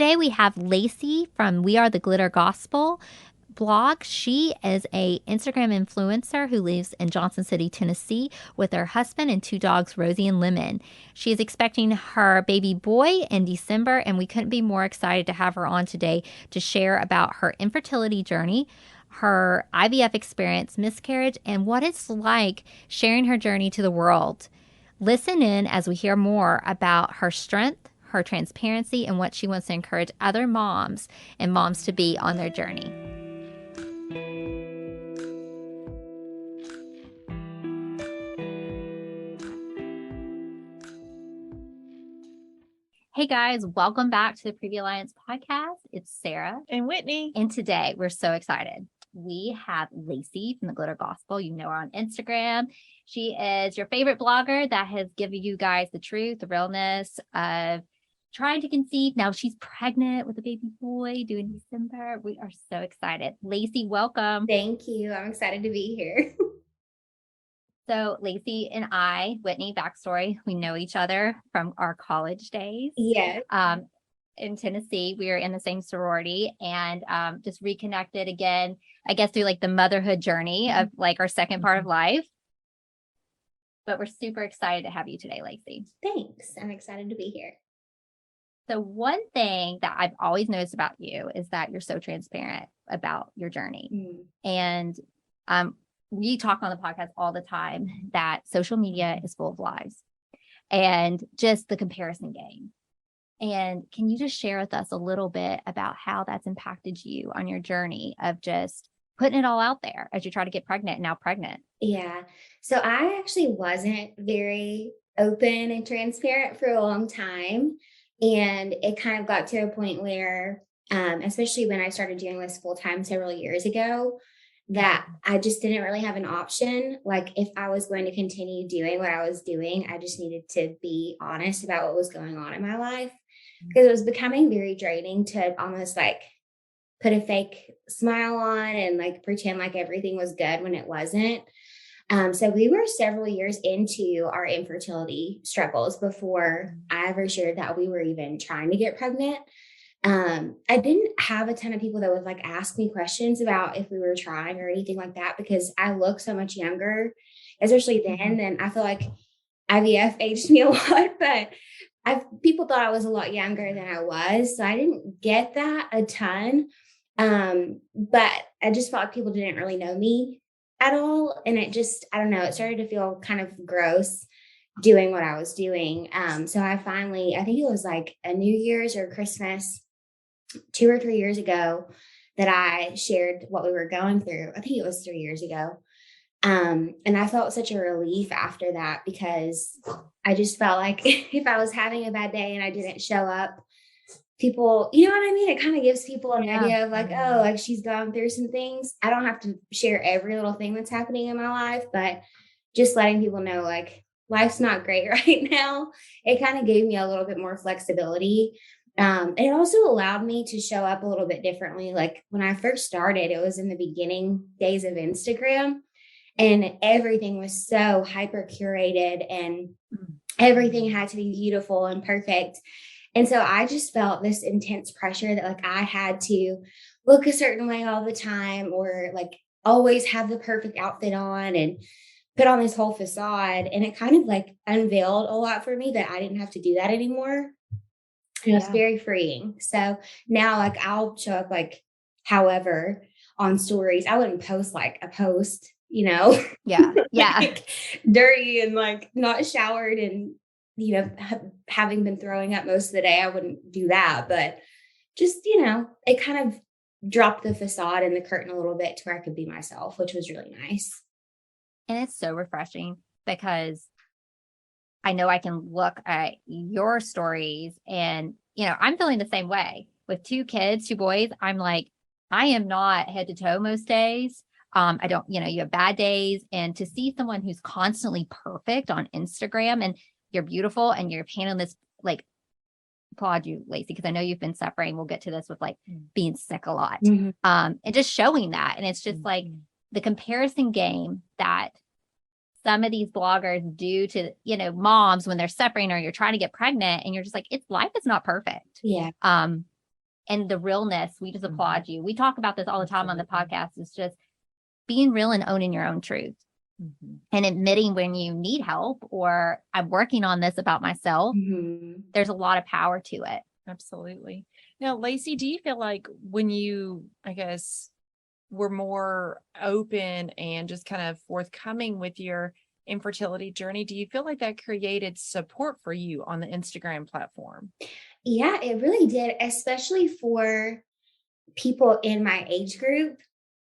today we have Lacey from We Are the Glitter Gospel Blog. She is a Instagram influencer who lives in Johnson City, Tennessee, with her husband and two dogs, Rosie and Lemon. She is expecting her baby boy in December, and we couldn't be more excited to have her on today to share about her infertility journey, her IVF experience, miscarriage, and what it's like sharing her journey to the world. Listen in as we hear more about her strength, her transparency, and what she wants to encourage other moms and moms to be on their journey. Hey guys, welcome back to the Preview Alliance podcast. It's Sarah and Whitney. And today we're so excited. We have Lacey from the Glitter Gospel. You know her on Instagram. She is your favorite blogger that has given you guys the truth, the realness of trying to conceive. Now she's pregnant with a baby boy due in December. We are so excited. Lacey, welcome. Thank you. I'm excited to be here. So Lacey and I, Whitney, backstory, we know each other from our college days. Yes. In Tennessee, we were in the same sorority and just reconnected again, I guess through like the motherhood journey of like our second part of life. But we're super excited to have you today, Lacey. Thanks. I'm excited to be here. So one thing that I've always noticed about you is that you're so transparent about your journey. And we talk on the podcast all the time that social media is full of lies and just the comparison game. And can you just share with us a little bit about how that's impacted you on your journey of just putting it all out there as you try to get pregnant and now pregnant? Yeah. So I actually wasn't very open and transparent for a long time. And it kind of got to a point where, especially when I started doing this full time several years ago, that I just didn't really have an option. Like if I was going to continue doing what I was doing, I just needed to be honest about what was going on in my life, because it was becoming very draining to almost like put a fake smile on and like pretend like everything was good when it wasn't. So we were several years into our infertility struggles before I ever shared that we were even trying to get pregnant. I didn't have a ton of people that would like ask me questions about if we were trying or anything like that, because I look so much younger, especially then. And I feel like IVF aged me a lot, but people thought I was a lot younger than I was. So I didn't get that a ton. But I just felt like people didn't really know me at all. And it just, I don't know, it started to feel kind of gross doing what I was doing. So I think it was like a New Year's or Christmas 2 or 3 years ago that I shared what we were going through. I think it was 3 years ago. And I felt such a relief after that, because I just felt like if I was having a bad day and I didn't show up, people, you know what I mean? It kind of gives people an idea of like, oh, like she's gone through some things. I don't have to share every little thing that's happening in my life, but just letting people know like life's not great right now. It kind of gave me a little bit more flexibility. And it also allowed me to show up a little bit differently. Like when I first started, it was in the beginning days of Instagram, and everything was so hyper curated and everything had to be beautiful and perfect. And so I just felt this intense pressure that like I had to look a certain way all the time, or like always have the perfect outfit on and put on this whole facade. And it kind of like unveiled a lot for me that I didn't have to do that anymore. And it was very freeing. So now like I'll show up like however on stories. I wouldn't post like a post, you know, like dirty and like not showered and, you know, having been throwing up most of the day. I wouldn't do that, but just, you know, it kind of dropped the facade and the curtain a little bit to where I could be myself, which was really nice. And it's so refreshing, because I know I can look at your stories and, you know, I'm feeling the same way with 2 kids, 2 boys. I'm like, I am not head to toe most days. I don't, you know, you have bad days, and to see someone who's constantly perfect on Instagram and you're beautiful and you're handling this, like, applaud you, Lacey, because I know you've been suffering. We'll get to this with like being sick a lot, and just showing that. And it's just like the comparison game that some of these bloggers do to, you know, moms when they're suffering or you're trying to get pregnant, and you're just like, life is not perfect. Yeah. and the realness. We just applaud you. We talk about this all the time on the podcast. It's just being real and owning your own truth and admitting when you need help or I'm working on this about myself. There's a lot of power to it. Absolutely. Now, Lacey, do you feel like when you, I guess, were more open and just kind of forthcoming with your infertility journey, do you feel like that created support for you on the Instagram platform? Yeah, it really did, especially for people in my age group,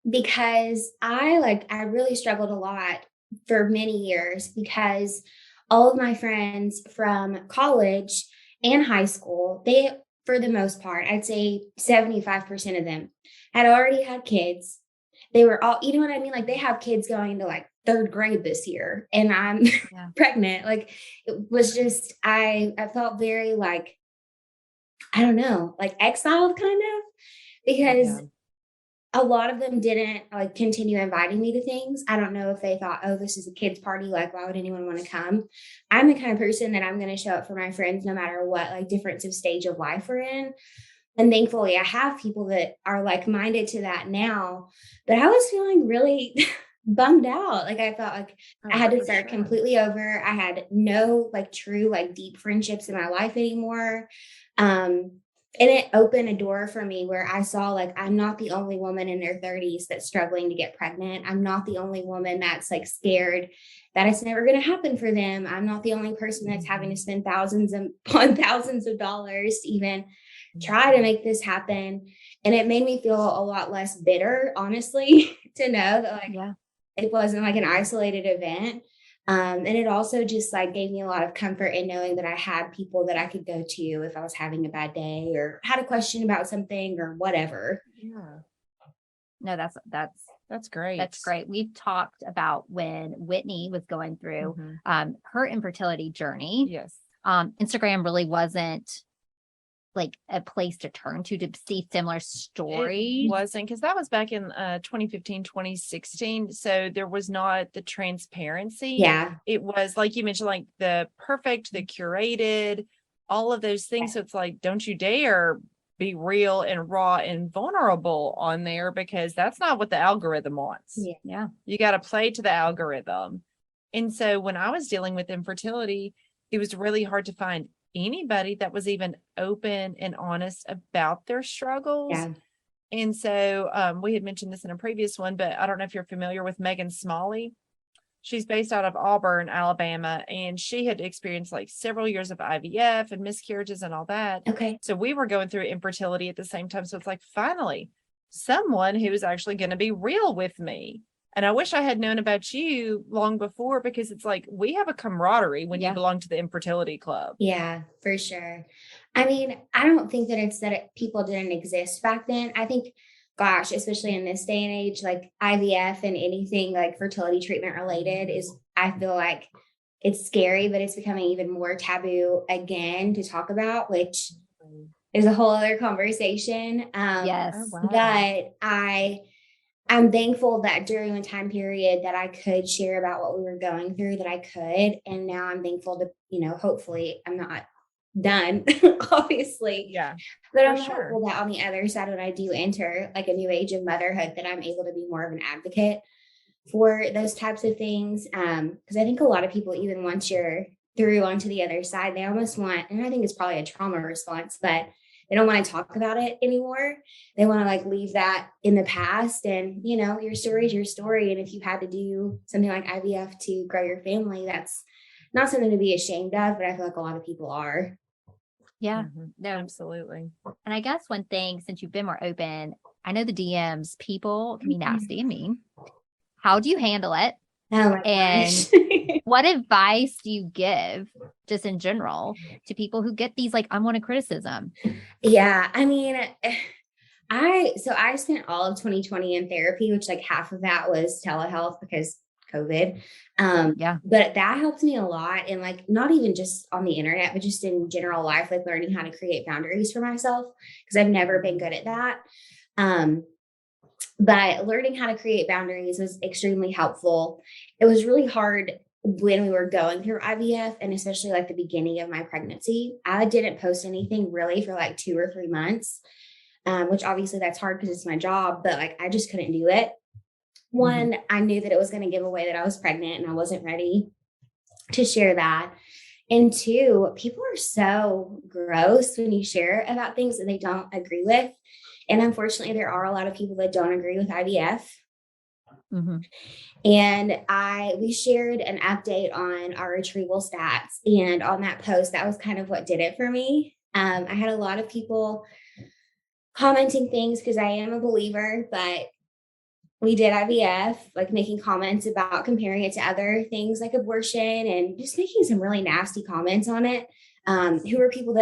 because I really struggled a lot for many years because all of my friends from college and high school, they, for the most part, I'd say 75% of them had already had kids. They were all, you know what I mean? Like they have kids going into like third grade this year and I'm pregnant. Like it was just, I felt very like, I don't know, like exiled kind of, because a lot of them didn't like continue inviting me to things. I don't know if they thought, oh, this is a kid's party. Like, why would anyone want to come? I'm the kind of person that I'm going to show up for my friends, no matter what, like difference of stage of life we're in. And thankfully I have people that are like-minded to that now, but I was feeling really bummed out. Like I felt like I had to start completely over. I had no like true, like deep friendships in my life anymore. And it opened a door for me where I saw like, I'm not the only woman in their 30s that's struggling to get pregnant. I'm not the only woman that's like scared that it's never going to happen for them. I'm not the only person that's having to spend thousands upon thousands of dollars to even try to make this happen. And it made me feel a lot less bitter, honestly, to know that like it wasn't like an isolated event. And it also just like gave me a lot of comfort in knowing that I had people that I could go to if I was having a bad day or had a question about something or whatever. Yeah. No, that's great. That's great. We've talked about when Whitney was going through her infertility journey. Yes. Instagram really wasn't like a place to turn to see similar stories. It wasn't, because that was back in 2015, 2016. So there was not the transparency. Yeah. It was like you mentioned, like the perfect, the curated, all of those things. So it's like, don't you dare be real and raw and vulnerable on there, because that's not what the algorithm wants. Yeah. You got to play to the algorithm. And so when I was dealing with infertility, it was really hard to find anybody that was even open and honest about their struggles. Yeah. And so we had mentioned this in a previous one, but I don't know if you're familiar with Megan Smalley. She's based out of Auburn, Alabama, and she had experienced like several years of IVF and miscarriages and all that. Okay. So we were going through infertility at the same time. So it's like, finally, someone who is actually going to be real with me. And I wish I had known about you long before, because it's like we have a camaraderie when you belong to the infertility club. Yeah, for sure. I mean, I don't think that it's that people didn't exist back then. I think, gosh, especially in this day and age, like IVF and anything like fertility treatment related is, I feel like it's scary, but it's becoming even more taboo again to talk about, which is a whole other conversation. Yes. Oh, wow. But I'm thankful that during a time period that I could share about what we were going through, that I could. And now I'm thankful to, hopefully I'm not done, obviously. Yeah. But I'm hopeful that on the other side, when I do enter like a new age of motherhood, that I'm able to be more of an advocate for those types of things. Because I think a lot of people, even once you're through onto the other side, they almost want, and I think it's probably a trauma response, but they don't want to talk about it anymore. They want to like leave that in the past. And, your story is your story. And if you had to do something like IVF to grow your family, that's not something to be ashamed of, but I feel like a lot of people are. Yeah, no, absolutely. And I guess one thing, since you've been more open, I know the DMs, people can be nasty and mean. How do you handle it? Oh my and gosh. What advice do you give just in general to people who get these like unwanted criticism? Yeah, I mean, I spent all of 2020 in therapy, which like half of that was telehealth because COVID. But that helped me a lot. And like, not even just on the internet, but just in general life, like learning how to create boundaries for myself, because I've never been good at that. But learning how to create boundaries was extremely helpful. It was really hard when we were going through IVF, and especially like the beginning of my pregnancy. I didn't post anything really for like 2 or 3 months. which obviously that's hard because it's my job, but like I just couldn't do it. One, I knew that it was going to give away that I was pregnant and I wasn't ready to share that. And two, people are so gross when you share about things that they don't agree with. And unfortunately, there are a lot of people that don't agree with IVF. And we shared an update on our retrieval stats. And on that post, that was kind of what did it for me. I had a lot of people commenting things because I am a believer, but we did IVF, like making comments about comparing it to other things like abortion and just making some really nasty comments on it. Who were people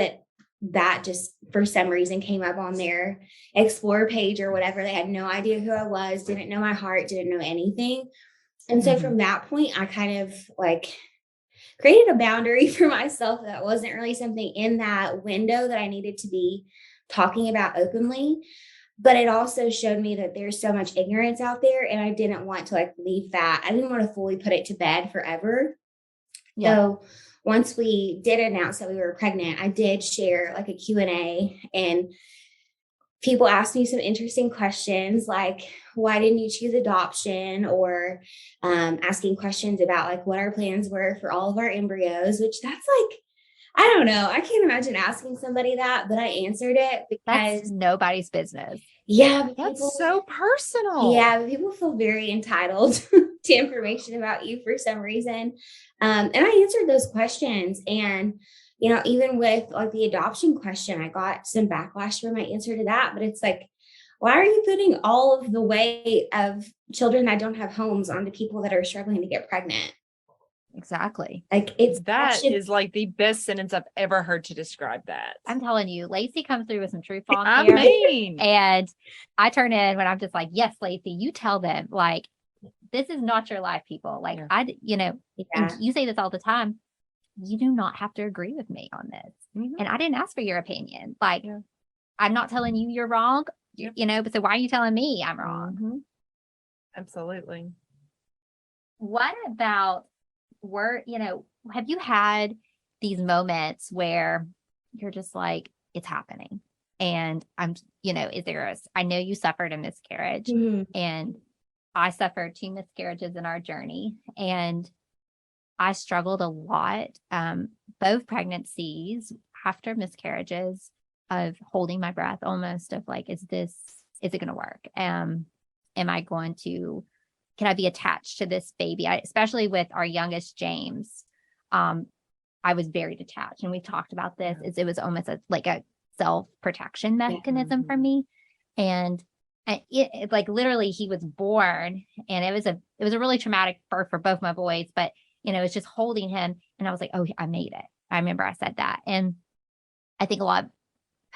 that just for some reason came up on their explore page or whatever. They had no idea who I was, didn't know my heart, didn't know anything. And so from that point, I kind of like created a boundary for myself that wasn't really something in that window that I needed to be talking about openly. But it also showed me that there's so much ignorance out there, and I didn't want to like leave that. I didn't want to fully put it to bed forever. Yeah. So once we did announce that we were pregnant, I did share like a Q&A, and people asked me some interesting questions like, why didn't you choose adoption? Or asking questions about like what our plans were for all of our embryos, which that's like, I don't know. I can't imagine asking somebody that, but I answered it because that's nobody's business. Yeah. That's so personal. Yeah. But people feel very entitled to information about you for some reason. And I answered those questions. And, you know, even with like the adoption question, I got some backlash for my answer to that. But it's like, why are you putting all of the weight of children that don't have homes onto people that are struggling to get pregnant? Exactly. Like that is like the best sentence I've ever heard to describe that. I'm telling you, Lacey comes through with some truth on I mean, and I turn in when I'm just like, yes, Lacey, you tell them like, this is not your life, people. Like and you say this all the time. You do not have to agree with me on this. And I didn't ask for your opinion. Like, I'm not telling you you're wrong, you know, but so why are you telling me I'm wrong? Absolutely. What about have you had these moments where you're just like, it's happening and I know you suffered a miscarriage and I suffered 2 miscarriages in our journey, and I struggled a lot, both pregnancies after miscarriages, of holding my breath almost, of like, is it going to work? Can I be attached to this baby? Especially with our youngest, James, I was very detached. And we talked about this. It was almost like a self-protection mechanism for me. And it like literally he was born, and it was a really traumatic birth for both my boys, but it's just holding him. And I was like, oh, I made it. I remember I said that. And I think a lot of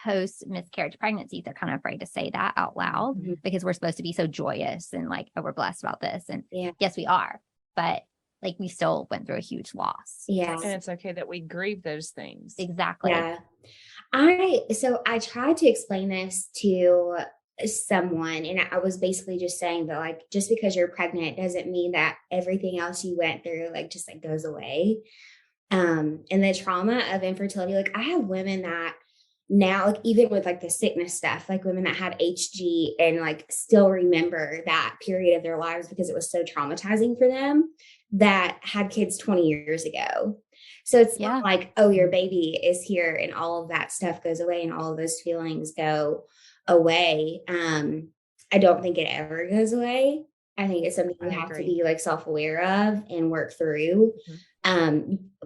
post miscarriage pregnancies are kind of afraid to say that out loud because we're supposed to be so joyous and like, oh, we're blessed about this. And yes, we are, but like we still went through a huge loss. Yeah. And it's okay that we grieve those things. Exactly. Yeah. I tried to explain this to someone, and I was basically just saying that like, just because you're pregnant doesn't mean that everything else you went through like just like goes away. And the trauma of infertility, like I have women that now, like even with like the sickness stuff, like women that had HG and like still remember that period of their lives because it was so traumatizing for them, that had kids 20 years ago. So it's not like, oh, your baby is here and all of that stuff goes away and all of those feelings go away. I don't think it ever goes away. I think it's something you have to be like self-aware of and work through.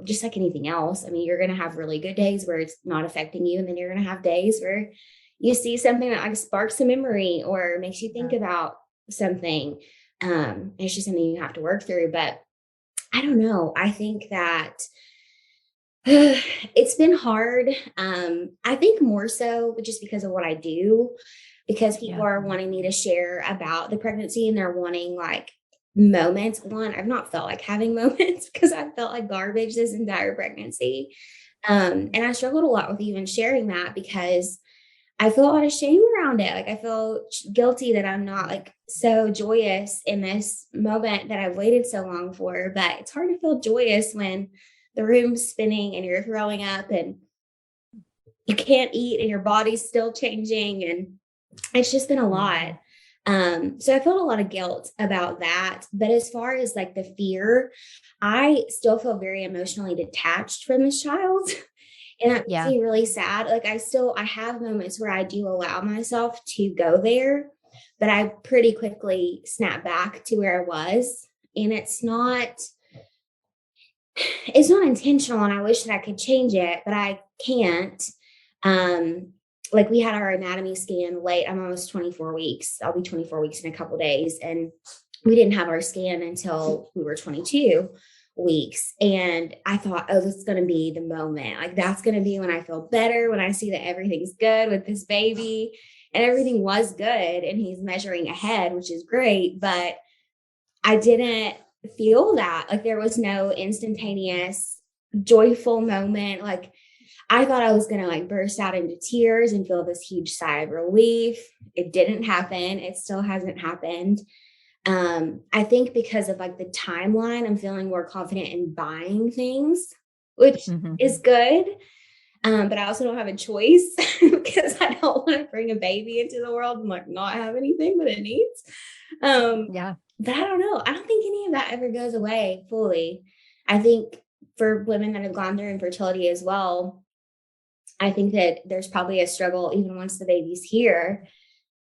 Just like anything else. I mean, you're going to have really good days where it's not affecting you. And then you're going to have days where you see something that like sparks a memory or makes you think about something. It's just something you have to work through. But I don't know. I think that it's been hard. I think more so just because of what I do, because people are wanting me to share about the pregnancy and they're wanting like moments. One, I've not felt like having moments because I felt like garbage this entire pregnancy. And I struggled a lot with even sharing that because I feel a lot of shame around it. Like I feel guilty that I'm not like so joyous in this moment that I've waited so long for, but it's hard to feel joyous when the room's spinning and you're throwing up and you can't eat and your body's still changing and it's just been a lot. So I felt a lot of guilt about that. But as far as like the fear, I still feel very emotionally detached from this child. And that makes me really sad. Like I have moments where I do allow myself to go there, but I pretty quickly snap back to where I was. And it's not intentional. And I wish that I could change it, but I can't. Like we had our anatomy scan late. I'm almost 24 weeks. I'll be 24 weeks in a couple of days. And we didn't have our scan until we were 22 weeks. And I thought, oh, this is going to be the moment. Like that's going to be when I feel better, when I see that everything's good with this baby. And everything was good. And he's measuring ahead, which is great. But I didn't feel that. Like there was no instantaneous, joyful moment. Like I thought I was going to like burst out into tears and feel this huge sigh of relief. It didn't happen. It still hasn't happened. I think because of like the timeline, I'm feeling more confident in buying things, which is good. But I also don't have a choice because I don't want to bring a baby into the world and like not have anything that it needs. But I don't know. I don't think any of that ever goes away fully. I think for women that have gone through infertility as well, I think that there's probably a struggle even once the baby's here,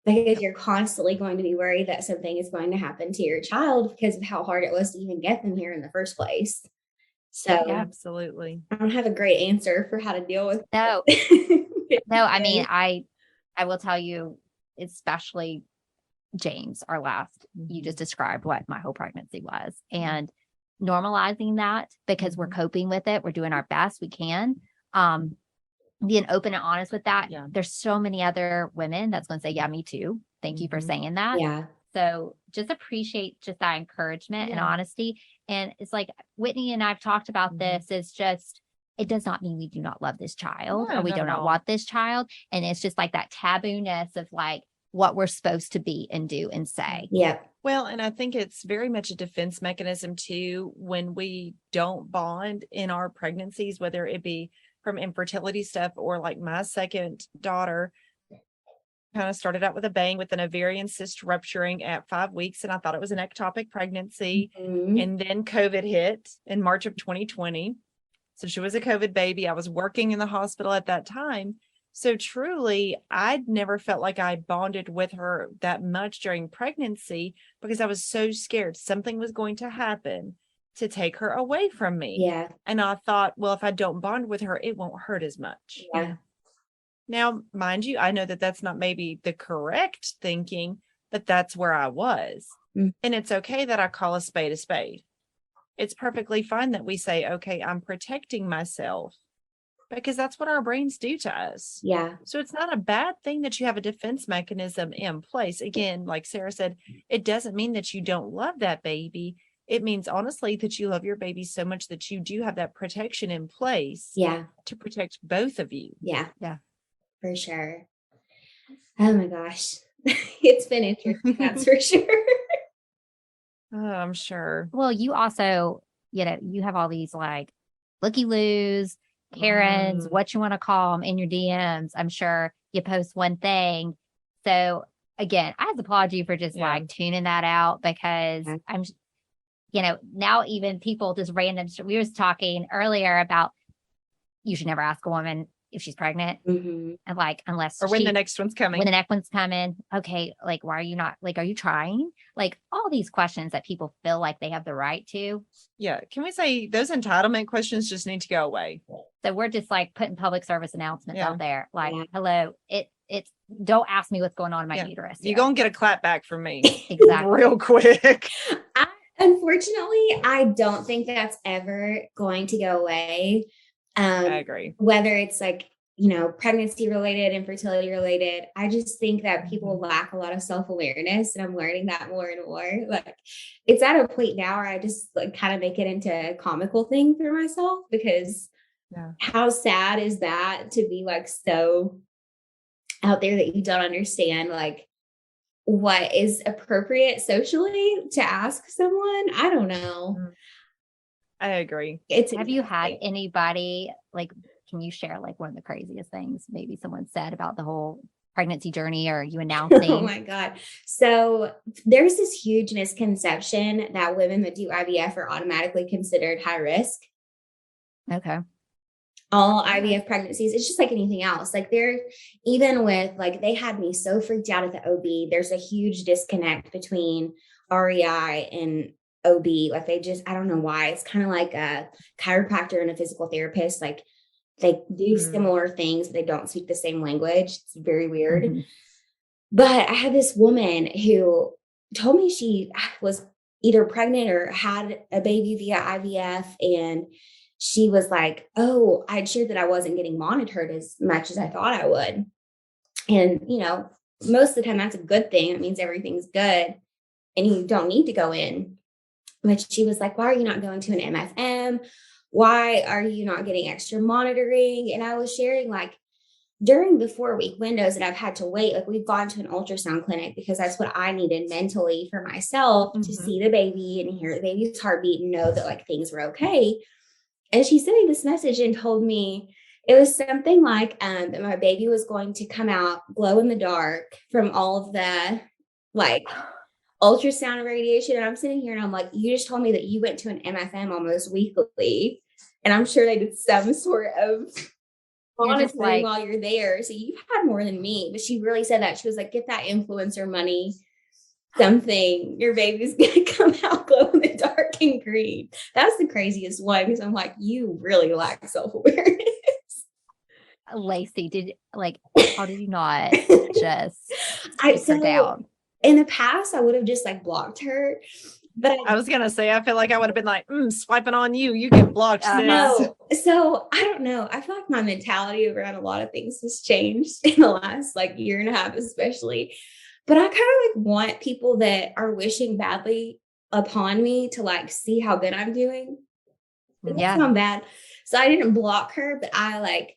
because you're constantly going to be worried that something is going to happen to your child because of how hard it was to even get them here in the first place. So absolutely. I don't have a great answer for how to deal with No, I mean, I will tell you, especially James, our last, you just described what my whole pregnancy was, and normalizing that because we're coping with it. We're doing our best we can. Being open and honest with that. There's so many other women that's going to say, yeah, me too. Thank you for saying that. Yeah. So just appreciate just that encouragement and honesty. And it's like Whitney and I've talked about this. It's just, it does not mean we do not love this child or we do not want this child. And it's just like that taboo-ness of like what we're supposed to be and do and say. Yeah. Well, and I think it's very much a defense mechanism too, when we don't bond in our pregnancies, whether it be from infertility stuff or like my second daughter kind of started out with a bang with an ovarian cyst rupturing at 5 weeks. And I thought it was an ectopic pregnancy. And then COVID hit in March of 2020. So she was a COVID baby. I was working in the hospital at that time. So truly, I'd never felt like I bonded with her that much during pregnancy because I was so scared something was going to happen to take her away from me. Yeah. And I thought, well, if I don't bond with her, it won't hurt as much. Yeah. Now, mind you, I know that that's not maybe the correct thinking, but that's where I was. And it's okay that I call a spade a spade. It's perfectly fine that we say, okay, I'm protecting myself, because that's what our brains do to us. Yeah. So it's not a bad thing that you have a defense mechanism in place. Again, like Sarah said, it doesn't mean that you don't love that baby. It means honestly that you love your baby so much that you do have that protection in place. Yeah. To protect both of you. Yeah. Yeah. For sure. Oh my gosh. It's been interesting, that's for sure. Oh, I'm sure. Well, you also, you have all these like looky-loos, Karens, what you want to call them in your DMs. I'm sure you post one thing. So again, I have to applaud you for just like tuning that out, because I'm, now even people just random, we was talking earlier about you should never ask a woman if she's pregnant, and like, unless or when the next one's coming, okay, like, why are you not, like, are you trying, like, all these questions that people feel like they have the right to. Can we say those entitlement questions just need to go away? So we're just like putting public service announcements out there, like, hello, it's don't ask me what's going on in my uterus. You're gonna get a clap back from me. Exactly. Real quick. Unfortunately, I don't think that's ever going to go away. I agree. Whether it's like, pregnancy related, infertility related, I just think that people lack a lot of self-awareness, and I'm learning that more and more. Like, it's at a point now where I just like kind of make it into a comical thing for myself, because how sad is that to be like so out there that you don't understand like what is appropriate socially to ask someone. I don't know. I agree. Have you had anybody, like, can you share like one of the craziest things maybe someone said about the whole pregnancy journey or you Oh announcing? my God. So there's this huge misconception that women that do IVF are automatically considered high risk. Okay. All IVF pregnancies, it's just like anything else. Like even with like, they had me so freaked out at the OB. There's a huge disconnect between REI and OB. Like I don't know why. It's kind of like a chiropractor and a physical therapist. Like they do similar things, but they don't speak the same language. It's very weird. Mm-hmm. But I had this woman who told me she was either pregnant or had a baby via IVF. And she was like, oh, I'd shared that I wasn't getting monitored as much as I thought I would. And, most of the time that's a good thing. It means everything's good and you don't need to go in. But she was like, why are you not going to an MFM? Why are you not getting extra monitoring? And I was sharing like, during the 4-week windows that I've had to wait, like we've gone to an ultrasound clinic because that's what I needed mentally for myself to see the baby and hear the baby's heartbeat and know that like things were okay. And she sent me this message and told me it was something like that my baby was going to come out glow in the dark from all of the like ultrasound radiation. And I'm sitting here and I'm like, you just told me that you went to an MFM almost weekly. And I'm sure they did some sort of monitoring while you're there. So you've had more than me. But she really said that. She was like, get that influencer money. Something, your baby's gonna come out glow in the dark and green. That's the craziest one because I'm like, you really lack self-awareness. Lacey, how did you not just take her down? In the past, I would have just like blocked her. But I was gonna say, I feel like I would have been like, swiping on you. You get blocked. No. So I don't know. I feel like my mentality around a lot of things has changed in the last like year and a half, especially. But I kind of like want people that are wishing badly upon me to like see how good I'm doing. It doesn't sound bad. So I didn't block her, but I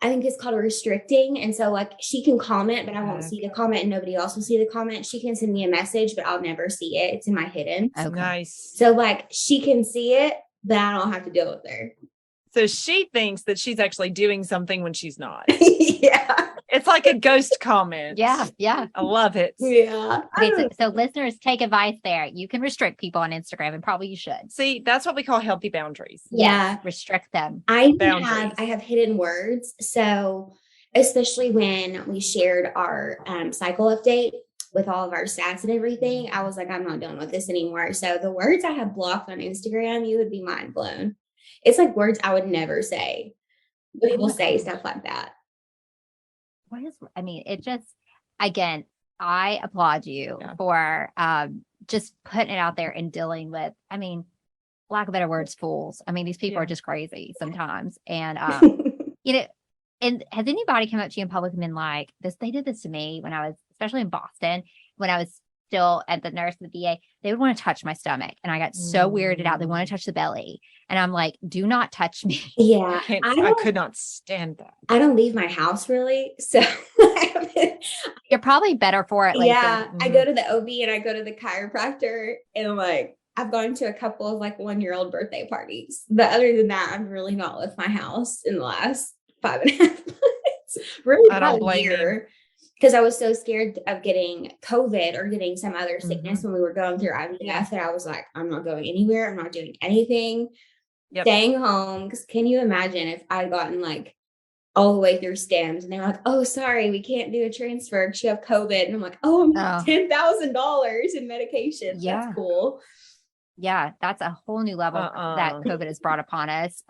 think it's called restricting. And so like she can comment, but I won't see the comment and nobody else will see the comment. She can send me a message, but I'll never see it. It's in my hidden. Okay. Nice. So like she can see it, but I don't have to deal with her. So she thinks that she's actually doing something when she's not. Yeah. It's like a ghost comment. Yeah. I love it. Yeah. Okay, so listeners, take advice there. You can restrict people on Instagram, and probably you should. See, that's what we call healthy boundaries. Yeah. Yes, restrict them. I have hidden words. So especially when we shared our cycle update with all of our stats and everything, I was like, I'm not dealing with this anymore. So the words I have blocked on Instagram, you would be mind blown. It's like words I would never say, but people say stuff like that. It just, again, I applaud you for just putting it out there and dealing with, lack of better words, fools. These people are just crazy sometimes. And, and has anybody come up to you in public and been like this? They did this to me when I was, especially in Boston, when I was still at the nurse at the VA, they would want to touch my stomach. And I got so weirded out. They want to touch the belly. And I'm like, do not touch me. Yeah. I could not stand that. I don't leave my house really. So you're probably better for it. Lacey. Yeah. I go to the OB and I go to the chiropractor and I'm like, I've gone to a couple of like 1-year-old birthday parties. But other than that, I've really not left my house in the last 5.5 months. Really, I don't blame you. Because I was so scared of getting COVID or getting some other sickness when we were going through IVF that I was like, I'm not going anywhere. I'm not doing anything. Staying home. Because can you imagine if I'd gotten like all the way through stems and they're like, oh, sorry, we can't do a transfer because you have COVID. And I'm like, oh, I'm $10,000 in medications. Yeah. That's cool. Yeah, that's a whole new level that COVID has brought upon us.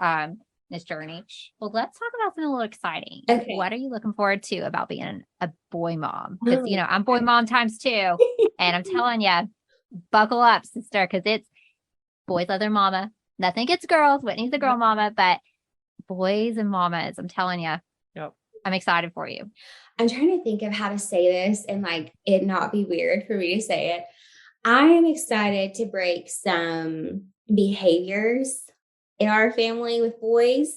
This journey. Well, let's talk about something a little exciting. Okay. What are you looking forward to about being a boy mom? Because I'm boy mom times 2, and I'm telling you, buckle up, sister, because it's boys love their mama. Nothing against girls. Whitney's a girl mama, but boys and mamas, I'm telling you, I'm excited for you. I'm trying to think of how to say this and like it not be weird for me to say it. I am excited to break some behaviors in our family with boys.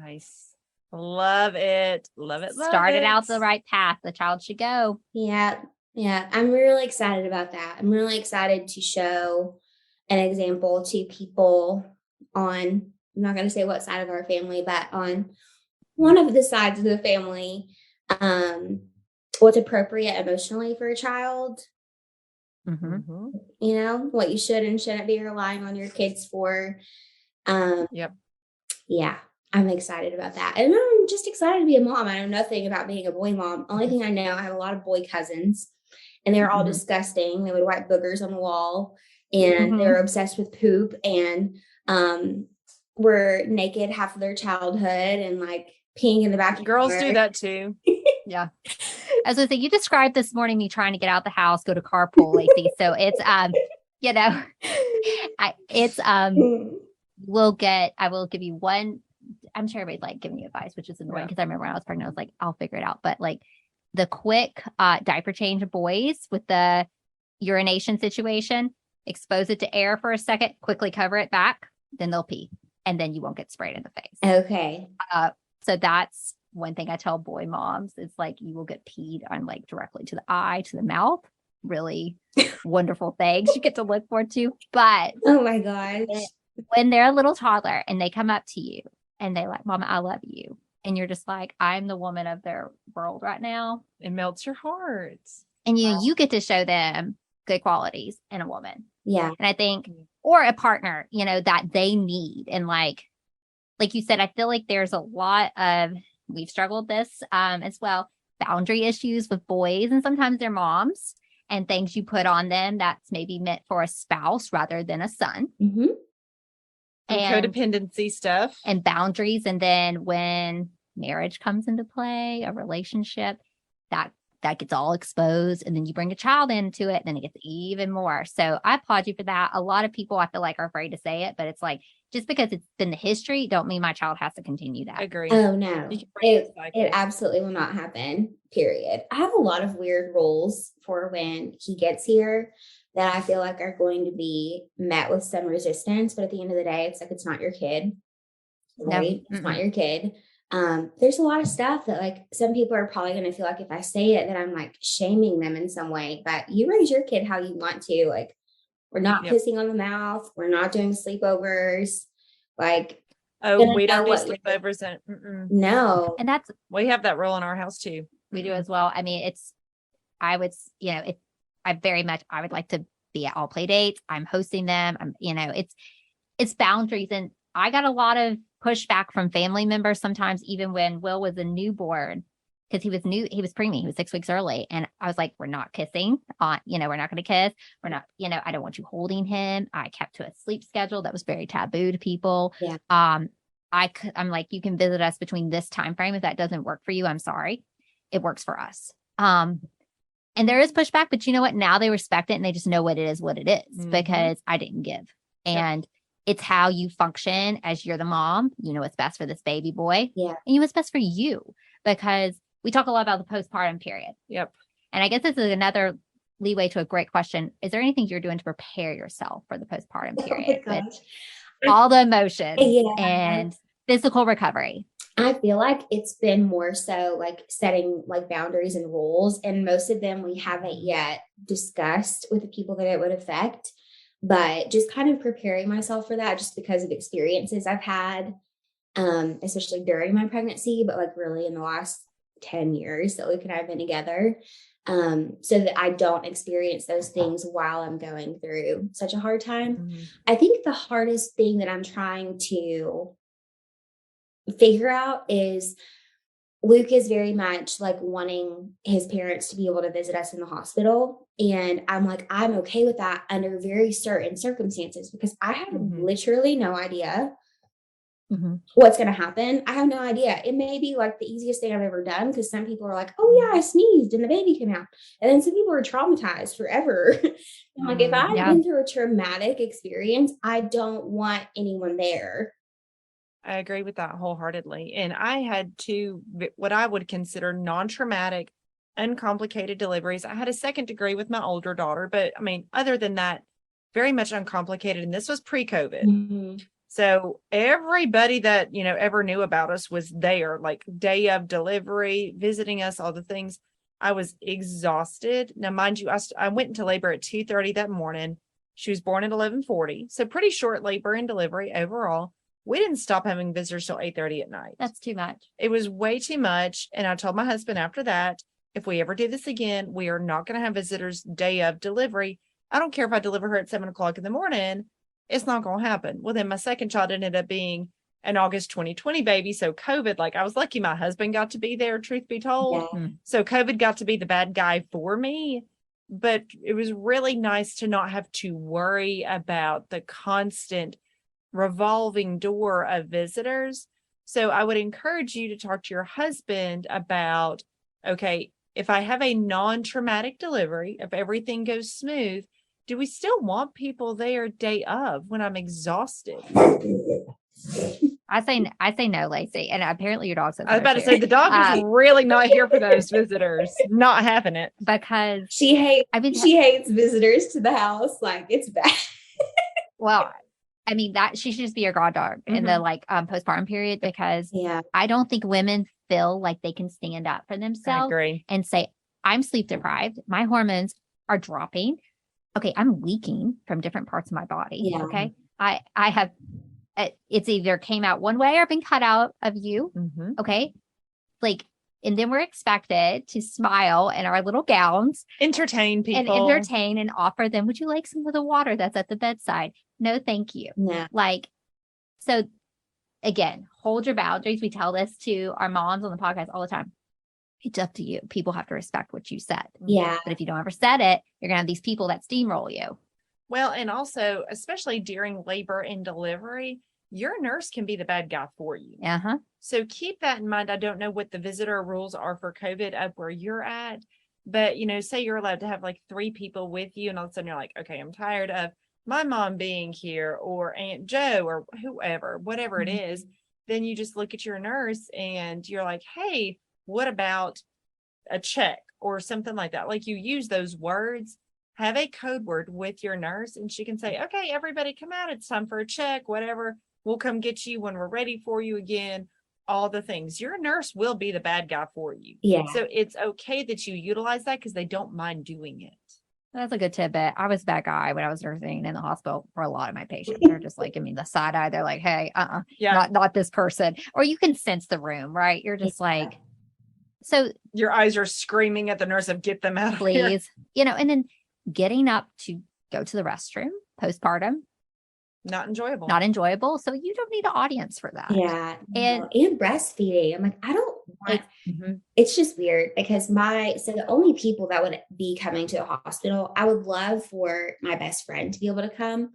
Nice. Love it. Love it. Started out the right path. The child should go. Yeah. I'm really excited about that. I'm really excited to show an example to people on, I'm not going to say what side of our family, but on one of the sides of the family, what's appropriate emotionally for a child. Mm-hmm. You know, what you should and shouldn't be relying on your kids for. Yep. Yeah, I'm excited about that. And I'm just excited to be a mom. I know nothing about being a boy mom. Only thing I know, I have a lot of boy cousins, and they're all disgusting. They would wipe boogers on the wall, and they were obsessed with poop, and were naked half of their childhood, and like peeing in the backyard. Girls do that too. Yeah. As I say, you described this morning me trying to get out the house, go to carpool, Lacey. So it's you know, I will give you one. I'm sure everybody's like giving you advice, which is annoying because I remember when I was pregnant, I was like, I'll figure it out. But like the quick diaper change of boys with the urination situation, expose it to air for a second, quickly cover it back, then they'll pee, and then you won't get sprayed in the face. Okay. So that's one thing I tell boy moms. It's like you will get peed on like directly to the eye, to the mouth. Really wonderful things you get to look forward to. But oh my gosh, when they're a little toddler and they come up to you and they like, Mama, I love you. And you're just like, I'm the woman of their world right now. It melts your heart. And you get to show them good qualities in a woman. Yeah. And I think, or a partner, that they need. And like you said, I feel like there's a lot of, we've struggled this as well, boundary issues with boys and sometimes their moms and things you put on them that's maybe meant for a spouse rather than a son. Mm-hmm. And codependency stuff. And boundaries. And then when marriage comes into play, a relationship, that gets all exposed. And then you bring a child into it, and then it gets even more. So I applaud you for that. A lot of people I feel like are afraid to say it, but it's like, just because it's been the history, don't mean my child has to continue that. Agree. Oh, no. It absolutely will not happen, period. I have a lot of weird rules for when he gets here that I feel like are going to be met with some resistance. But at the end of the day, it's like, it's not your kid, right? No. It's not your kid. There's a lot of stuff that like some people are probably going to feel like if I say it, that I'm like shaming them in some way, but you raise your kid how you want to. Like, we're not kissing on the mouth. We're not doing sleepovers. Like, we don't do sleepovers. No. And we have that rule in our house too. We do as well. I mean, I would like to be at all play dates. I'm hosting them. It's boundaries. And I got a lot of pushback from family members sometimes, even when Will was a newborn, because he was preemie, he was 6 weeks early. And I was like, we're not kissing we're not going to kiss. We're not, I don't want you holding him. I kept to a sleep schedule that was very taboo to people. Yeah. I'm like, you can visit us between this time frame. If that doesn't work for you, I'm sorry. It works for us. And there is pushback, but you know what? Now they respect it and they just know what it is, because I didn't give. And it's how you function as you're the mom. You know what's best for this baby boy. Yeah. And you know what's best for you, because we talk a lot about the postpartum period. Yep. And I guess this is another leeway to a great question. Is there anything you're doing to prepare yourself for the postpartum period with all the emotions and physical recovery? I feel like it's been more so like setting like boundaries and rules. And most of them we haven't yet discussed with the people that it would affect, but just kind of preparing myself for that just because of experiences I've had, especially during my pregnancy, but like really in the last 10 years that Luke and I have been together, so that I don't experience those things while I'm going through such a hard time. Mm-hmm. I think the hardest thing that I'm trying to figure out is Luke is very much like wanting his parents to be able to visit us in the hospital. And I'm like, I'm okay with that under very certain circumstances, because I have literally no idea what's going to happen. I have no idea. It may be like the easiest thing I've ever done, because some people are like, oh yeah, I sneezed and the baby came out. And then some people are traumatized forever. I'm like, if I've been through a traumatic experience, I don't want anyone there. I agree with that wholeheartedly. And I had 2, what I would consider non-traumatic, uncomplicated deliveries. I had a second degree with my older daughter, but I mean, other than that, very much uncomplicated. And this was pre-COVID. Mm-hmm. So everybody that, ever knew about us was there, like day of delivery, visiting us, all the things. I was exhausted. Now, mind you, I went into labor at 2:30 that morning. She was born at 11:40. So pretty short labor and delivery overall. We didn't stop having visitors till 8:30 at night. That's too much. It was way too much. And I told my husband after that, if we ever do this again, we are not going to have visitors day of delivery. I don't care if I deliver her at 7:00 in the morning. It's not going to happen. Well, then my second child ended up being an August 2020 baby. So COVID, like I was lucky my husband got to be there, truth be told. Yeah. So COVID got to be the bad guy for me. But it was really nice to not have to worry about the constant revolving door of visitors. So I would encourage you to talk to your husband about, okay, if I have a non-traumatic delivery, if everything goes smooth, do we still want people there day of when I'm exhausted? I say no, Lacey. And apparently your dog says I was no about to too. say the dog is really not here for those visitors. Not having it. Because she hates visitors to the house. Like, it's bad. Well, I mean, that she should just be your god dog in the postpartum period, because I don't think women feel like they can stand up for themselves and say, I'm sleep deprived. My hormones are dropping. Okay. I'm leaking from different parts of my body. Yeah. Okay. I have, it's either came out one way or been cut out of you. Mm-hmm. Okay. Like, and then we're expected to smile in our little gowns, entertain people and offer them, would you like some of the water that's at the bedside? No, thank you. Yeah. Like, so again, hold your boundaries. We tell this to our moms on the podcast all the time. It's up to you. People have to respect what you said. Yeah. But if you don't ever said it, you're going to have these people that steamroll you. Well, and also, especially during labor and delivery, your nurse can be the bad guy for you. Uh-huh. So keep that in mind. I don't know what the visitor rules are for COVID up where you're at, but, you know, say you're allowed to have like 3 people with you, and all of a sudden you're like, okay, I'm tired of my mom being here, or Aunt Joe, or whoever, whatever it is. Then you just look at your nurse and you're like, hey, what about a check or something like that? Like, you use those words. Have a code word with your nurse, and she can say, okay, everybody come out. It's time for a check, whatever. We'll come get you when we're ready for you again. All the things. Your nurse will be the bad guy for you. Yeah. So it's okay that you utilize that, because they don't mind doing it. That's a good tidbit. I was that guy when I was nursing in the hospital for a lot of my patients. They're just like, I mean, the side eye, they're like, hey, not this person. Or you can sense the room, right? You're just like, so your eyes are screaming at the nurse of get them out, please, and then getting up to go to the restroom postpartum. Not enjoyable. So you don't need an audience for that. Yeah. And breastfeeding. I'm like, I don't want, it's just weird, because so the only people that would be coming to the hospital, I would love for my best friend to be able to come,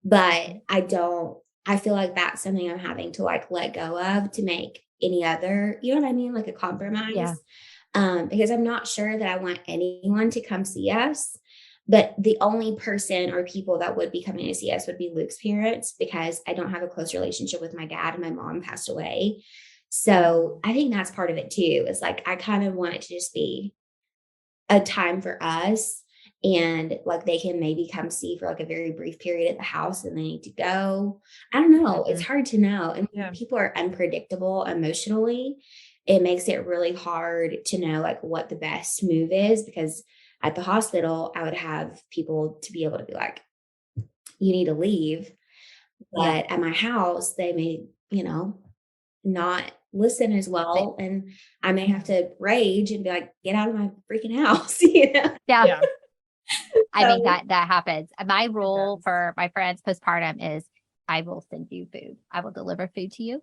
but I feel like that's something I'm having to like let go of to make any other, you know what I mean? Like a compromise. Yeah. Because I'm not sure that I want anyone to come see us. But the only person or people that would be coming to see us would be Luke's parents, because I don't have a close relationship with my dad, and my mom passed away. So I think that's part of it too. It's like, I kind of want it to just be a time for us, and like they can maybe come see for like a very brief period at the house and they need to go. I don't know. It's hard to know. And when people are unpredictable emotionally, it makes it really hard to know like what the best move is, because at the hospital, I would have people to be able to be like, you need to leave. But at my house, they may, not listen as well. And I may have to rage and be like, get out of my freaking house. Yeah. I think that happens. My rule for my friends postpartum is I will send you food. I will deliver food to you.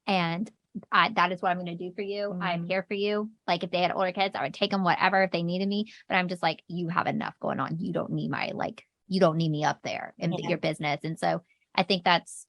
And that is what I'm going to do for you. I'm here for you. Like, if they had older kids, I would take them whatever if they needed me. But I'm just like, you have enough going on. You don't need you don't need me up there in your business. And so I think that's,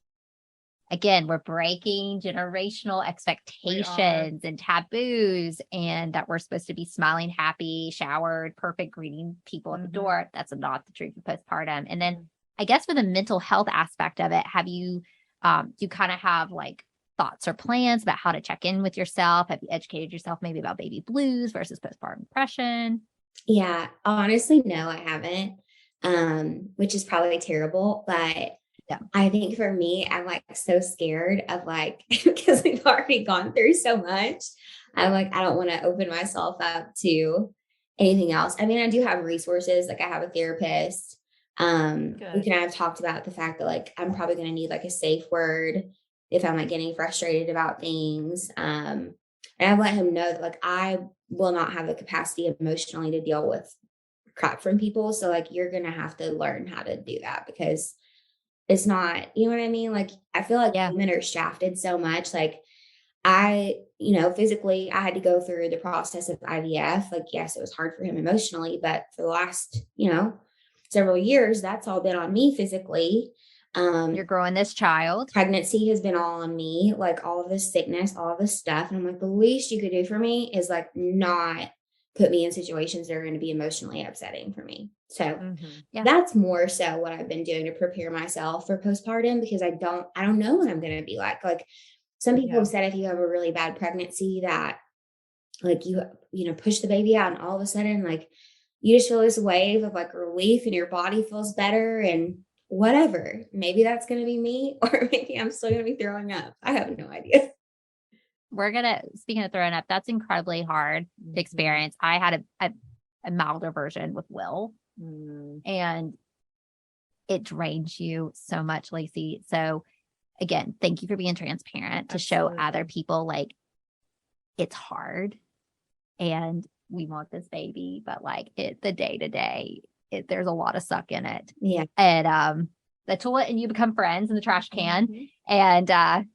again, we're breaking generational expectations and taboos, and that we're supposed to be smiling, happy, showered, perfect, greeting people at the door. That's not the truth of postpartum. And then I guess for the mental health aspect of it, have you, do you kind of have like thoughts or plans about how to check in with yourself? Have you educated yourself maybe about baby blues versus postpartum depression? Yeah, honestly, no, I haven't, which is probably terrible, but I think for me, I'm like so scared of like, because we've already gone through so much. I'm like, I don't want to open myself up to anything else. I mean, I do have resources. Like, I have a therapist. We can have talked about the fact that like, I'm probably going to need like a safe word if I'm like getting frustrated about things. I And I've let him know that like I will not have the capacity emotionally to deal with crap from people. So like you're gonna have to learn how to do that because it's not, you know what I mean? Like I feel like women are shafted so much. Like physically I had to go through the process of IVF. Like, yes, it was hard for him emotionally, but for the last, several years, that's all been on me physically. You're growing this child. Pregnancy has been all on me, like all of this sickness, all of this stuff. And I'm like, the least you could do for me is like not put me in situations that are going to be emotionally upsetting for me. So that's more so what I've been doing to prepare myself for postpartum, because I don't know what I'm going to be like. Like some people have said, if you have a really bad pregnancy that like you push the baby out and all of a sudden like you just feel this wave of like relief and your body feels better and whatever. Maybe that's going to be me, or maybe I'm still going to be throwing up. I have no idea. Speaking of throwing up, that's incredibly hard to experience. I had a milder version with Will, and it drains you so much, Lacey. So again, thank you for being transparent to show other people like it's hard and we want this baby, but like the day to day, there's a lot of suck in it. Yeah. And the toilet and you become friends in the trash can. And I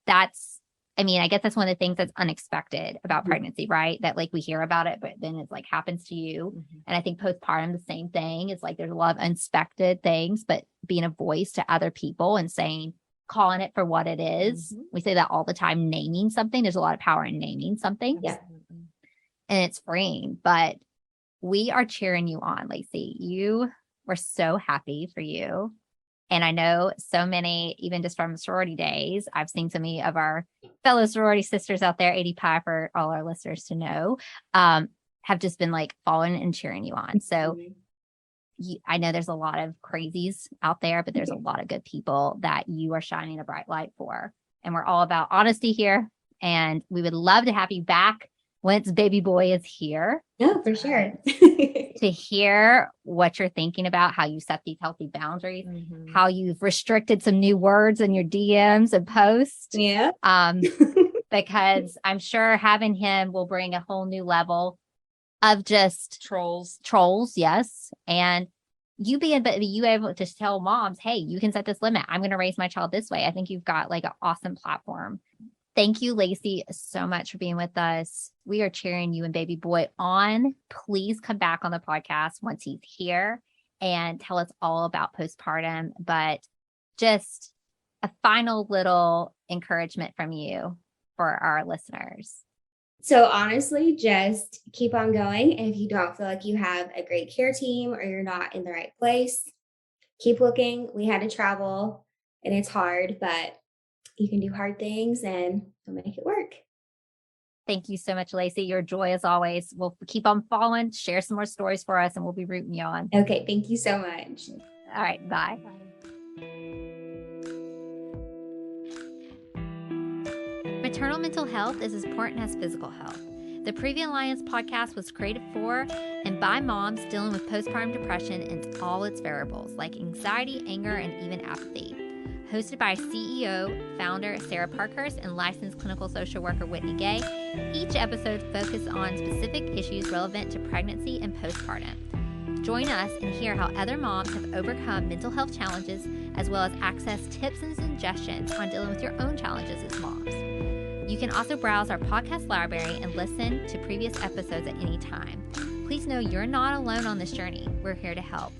guess that's one of the things that's unexpected about pregnancy, right? That like we hear about it, but then it's like happens to you. And I think postpartum, the same thing. It's like there's a lot of unexpected things, but being a voice to other people and calling it for what it is. We say that all the time, naming something. There's a lot of power in naming something. Yeah. And it's freeing, but we are cheering you on, Lacey. We're so happy for you. And I know so many, even just from sorority days, I've seen so many of our fellow sorority sisters out there, 80 Pi for all our listeners to know, have just been like following and cheering you on. So I know there's a lot of crazies out there, but there's a lot of good people that you are shining a bright light for. And we're all about honesty here. And we would love to have you back once baby boy is here. No, for sure. To hear what you're thinking about, how you set these healthy boundaries, how you've restricted some new words in your DMs and posts. Yeah. Because I'm sure having him will bring a whole new level of just trolls. Yes. And you able to tell moms, hey, you can set this limit. I'm going to raise my child this way. I think you've got like an awesome platform. Thank you, Lacey, so much for being with us. We are cheering you and baby boy on. Please come back on the podcast once he's here and tell us all about postpartum. But just a final little encouragement from you for our listeners. So honestly, just keep on going. And if you don't feel like you have a great care team or you're not in the right place, keep looking. We had to travel and it's hard, but you can do hard things and you'll make it work. Thank you so much, Lacey. Your joy as always. We'll keep on following, share some more stories for us, and we'll be rooting you on. Okay. Thank you so much. All right. Bye. Maternal mental health is as important as physical health. The Preview Alliance podcast was created for and by moms dealing with postpartum depression and all its variables like anxiety, anger, and even apathy. Hosted by CEO, founder Sarah Parkhurst and licensed clinical social worker Whitney Gay, each episode focuses on specific issues relevant to pregnancy and postpartum. Join us and hear how other moms have overcome mental health challenges, as well as access tips and suggestions on dealing with your own challenges as moms. You can also browse our podcast library and listen to previous episodes at any time. Please know you're not alone on this journey. We're here to help.